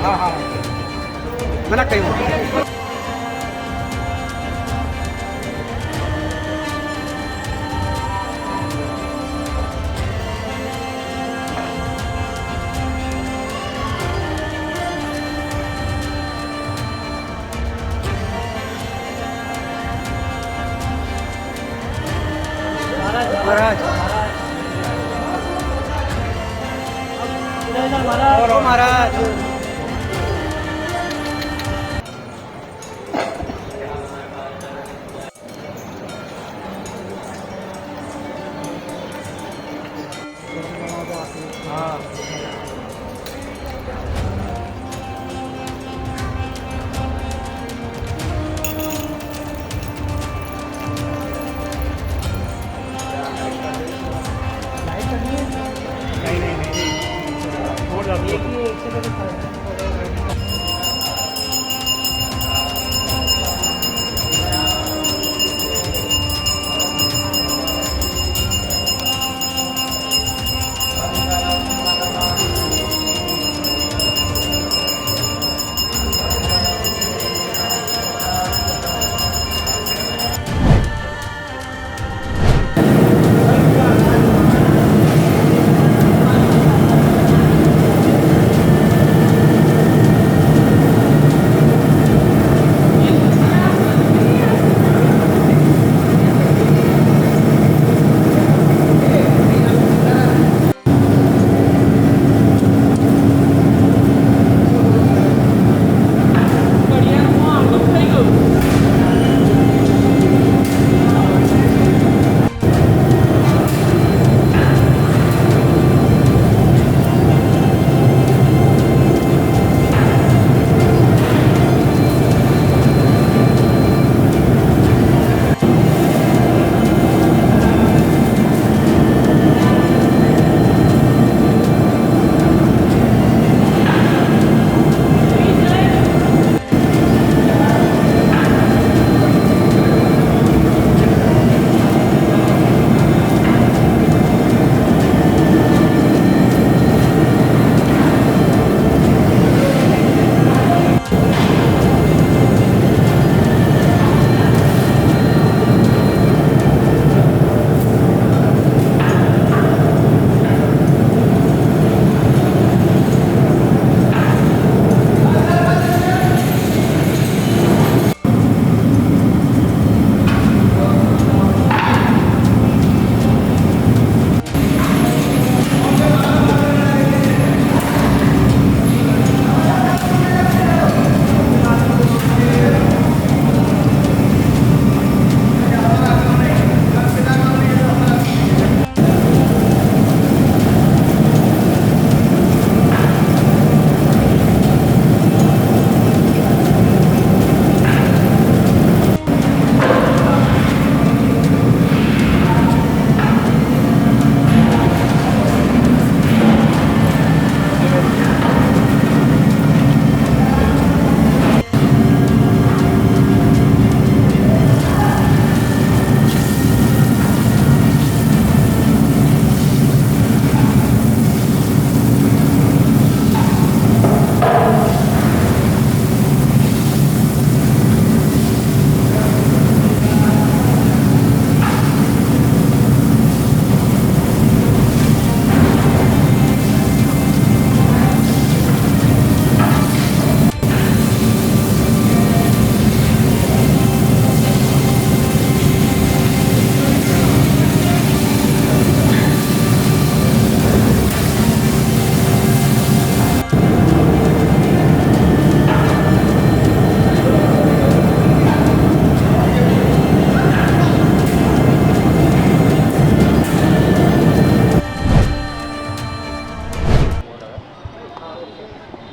हाँ हाँ मला काही महाराज महाराज नहीं नहीं नहीं हो जाती है।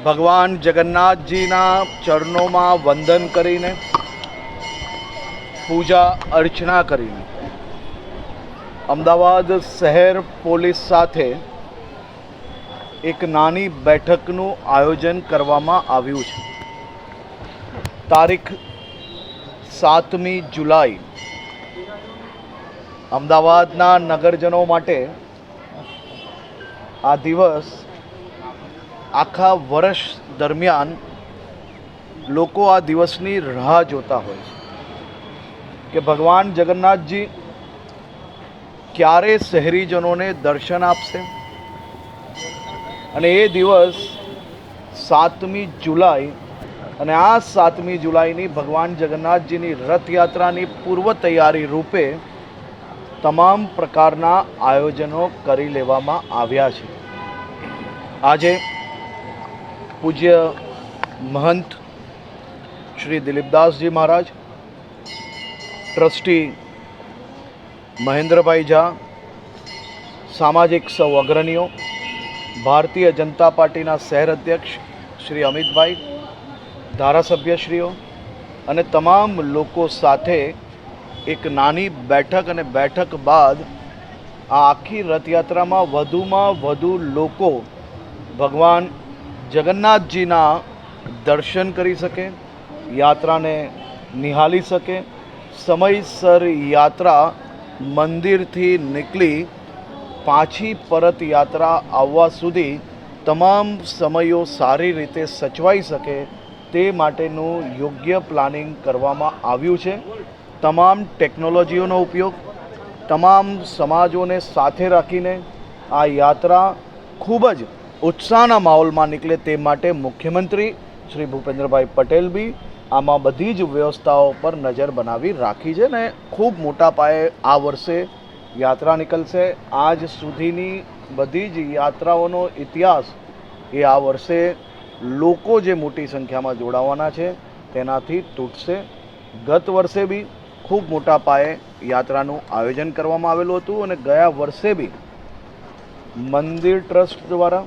ભગવાન જગન્નાથજીના ચરણોમાં વંદન કરીને, પૂજા અર્ચના કરીને અમદાવાદ શહેર પોલીસ સાથે એક નાની બેઠકનું આયોજન કરવામાં આવ્યું છે. તારીખ 7મી જુલાઈ અમદાવાદના નગરજનો માટે આ દિવસ આખા વર્ષ દરમિયાન લોકો આ દિવસની રાહ જોતા હોય છે કે ભગવાન જગન્નાથજી ક્યારે શહેરીજનોને દર્શન આપશે. અને એ દિવસ 7મી જુલાઈ, અને આ 7મી જુલાઈની ભગવાન જગન્નાથજીની રથયાત્રાની પૂર્વ તૈયારી રૂપે તમામ પ્રકારના આયોજનો કરી લેવામાં આવ્યા છે. આજે પૂજ્ય મહંત શ્રી દિલીપદાસજી મહારાજ, ટ્રસ્ટી મહેન્દ્રભાઈ ઝા, સામાજિક સૌ અગ્રણીઓ, ભારતીય જનતા પાર્ટીના શહેર અધ્યક્ષ શ્રી અમિતભાઈ, ધારાસભ્યશ્રીઓ અને તમામ લોકો સાથે એક નાની બેઠક, અને બેઠક બાદ આ આખી રથયાત્રામાં વધુમાં વધુ લોકો ભગવાન જગન્નાથજીના દર્શન કરી શકે, યાત્રાને નિહાળી શકે. સમયસર યાત્રા મંદિરથી નીકળી પાછી પરત યાત્રા આવવા સુધી તમામ સમયો સારી રીતે સચવાઈ શકે તે માટેનું યોગ્ય પ્લાનિંગ કરવામાં આવ્યું છે. તમામ ટેકનોલોજીઓનો ઉપયોગ, તમામ સમાજોને સાથે રાખીને આ યાત્રા ખૂબ જ ઉત્સાહના માહોલમાં નીકળે તે માટે મુખ્યમંત્રી શ્રી ભૂપેન્દ્રભાઈ પટેલ બી આમાં બધી જ વ્યવસ્થાઓ પર નજર બનાવી રાખી છે ને ખૂબ મોટા પાયે આ વર્ષે યાત્રા નીકળશે. આજ સુધીની બધી જ યાત્રાઓનો ઇતિહાસ એ આ વર્ષે લોકો જે મોટી સંખ્યામાં જોડાવાના છે તેનાથી તૂટશે. ગત વર્ષે બી ખૂબ મોટા પાયે યાત્રાનું આયોજન કરવામાં આવેલું હતું, અને ગયા વર્ષે બી મંદિર ટ્રસ્ટ દ્વારા,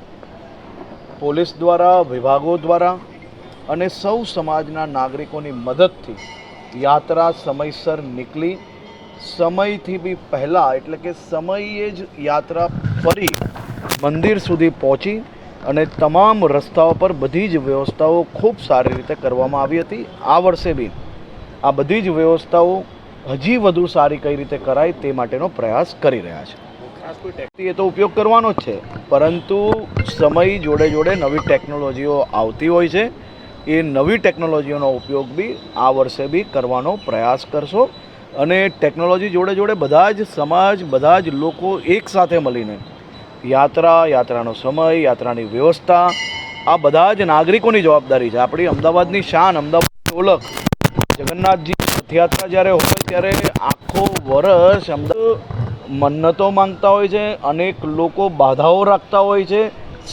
પોલીસ દ્વારા, વિભાગો દ્વારા અને સૌ સમાજના નાગરિકોની મદદથી યાત્રા સમયસર નીકળી. સમયથી બી પહેલાં, એટલે કે સમયે જ યાત્રા ફરી મંદિર સુધી પહોંચી, અને તમામ રસ્તાઓ પર બધી જ વ્યવસ્થાઓ ખૂબ સારી રીતે કરવામાં આવી હતી. આ વર્ષે બી આ બધી જ વ્યવસ્થાઓ હજી વધુ સારી કઈ રીતે કરાય તે માટેનો પ્રયાસ કરી રહ્યા છે. એ તો ઉપયોગ કરવાનો જ છે, પરંતુ સમય જોડે જોડે નવી ટેકનોલોજીઓ આવતી હોય છે. એ નવી ટેકનોલોજીઓનો ઉપયોગ બી આ વર્ષે બી કરવાનો પ્રયાસ કરશો. અને ટેકનોલોજી જોડે જોડે બધા જ સમાજ, બધા જ લોકો એક સાથે મળીને યાત્રાનો સમય, યાત્રાની વ્યવસ્થા આ બધા જ નાગરિકોની જવાબદારી છે. આપણી અમદાવાદની શાન, અમદાવાદની ઓળખ, જગન્નાથજી રથયાત્રા જ્યારે હોય ત્યારે આખો વર્ષ મન્નતો માંગતા હોય છે, અનેક લોકો બાધાઓ રાખતા હોય છે.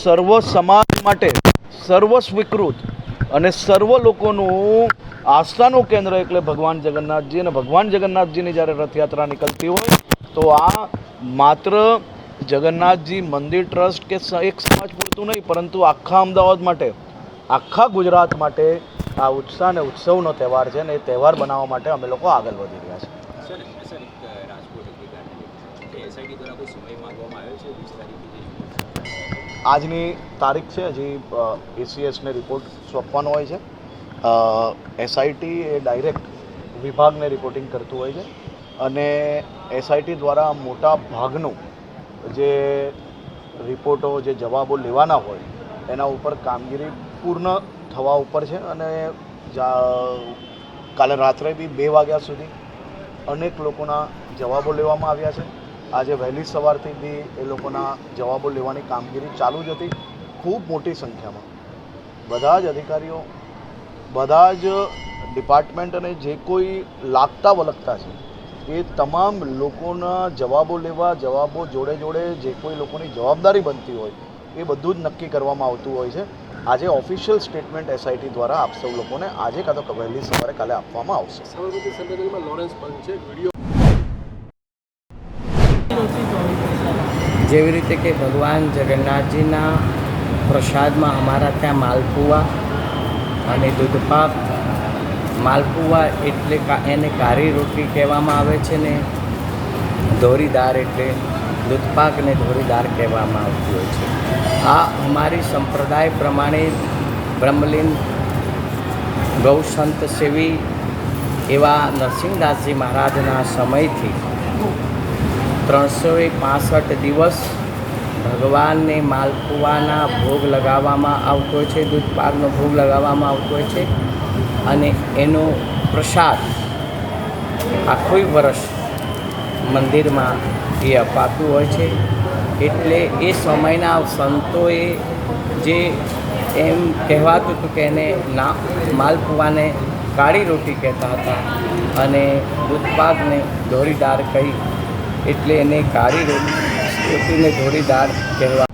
સર્વ સમાજ માટે સર્વ સ્વીકૃત અને સર્વ લોકોનું આસ્થાનું કેન્દ્ર એટલે ભગવાન જગન્નાથજી. અને ભગવાન જગન્નાથજીની જ્યારે રથયાત્રા નીકળતી હોય તો આ માત્ર જગન્નાથજી મંદિર ટ્રસ્ટ કે એક સમાજ પૂરતું નહીં, પરંતુ આખા અમદાવાદ માટે, આખા ગુજરાત માટે આ ઉત્સાહ અને ઉત્સવનો તહેવાર છે, અને એ તહેવાર બનાવવા માટે અમે લોકો આગળ વધી રહ્યા છીએ. આજની તારીખ છે, હજી એસીએસને રિપોર્ટ સોંપવાનો હોય છે. એસઆઈટી એ ડાયરેક્ટ વિભાગને રિપોર્ટિંગ કરતું હોય છે, અને એસઆઈટી દ્વારા મોટા ભાગનું જે રિપોર્ટો, જે જવાબો લેવાના હોય એના ઉપર કામગીરી પૂર્ણ થવા ઉપર છે. અને કાલે રાત્રે બી 2 વાગ્યા સુધી અનેક લોકોના જવાબો લેવામાં આવ્યા છે. આજે વહેલી સવારથી બી એ લોકોના જવાબો લેવાની કામગીરી ચાલુ જ હતી. ખૂબ મોટી સંખ્યામાં બધા જ અધિકારીઓ, બધા જ ડિપાર્ટમેન્ટ અને જે કોઈ લાગતા વળગતા છે એ તમામ લોકોના જવાબો લેવા, જવાબો જોડે જોડે જે કોઈ લોકોની જવાબદારી બનતી હોય એ બધું જ નક્કી કરવામાં આવતું હોય છે. આજે ઓફિશિયલ સ્ટેટમેન્ટ એસઆઈટી દ્વારા આપ સૌ લોકોને આજે કાં તો વહેલી સવારે કાલે આપવામાં આવશે. જેવી રીતે કે ભગવાન જગન્નાથજીના પ્રસાદમાં અમારા ત્યાં માલપુઆ અને દૂધપાક. માલપુઆ એટલે એને કાળી રોટલી કહેવામાં આવે છે ને ધોરીદાર એટલે દૂધપાક ને ધોરીદાર કહેવામાં આવતી હોય છે. આ અમારી સંપ્રદાય પ્રમાણે બ્રહ્મલીન ગૌસંત સેવી એવા નરસિંહદાસજી મહારાજના સમયથી 365 દિવસ ભગવાનને માલપુઆના ભોગ લગાવવામાં આવતો હોય છે, દૂધપાકનો ભોગ લગાવવામાં આવતો હોય છે અને એનો પ્રસાદ આખું વર્ષ મંદિરમાં એ અપાતું હોય છે. એટલે એ સમયના સંતોએ જે એમ કહેવાતું હતું કે એને માલપુઆને કાળી રોટી કહેતા હતા અને દૂધપાકને ધોરીદાર કહી એટલે એને કાળી રોટીને ધોરીદાર કહેવા.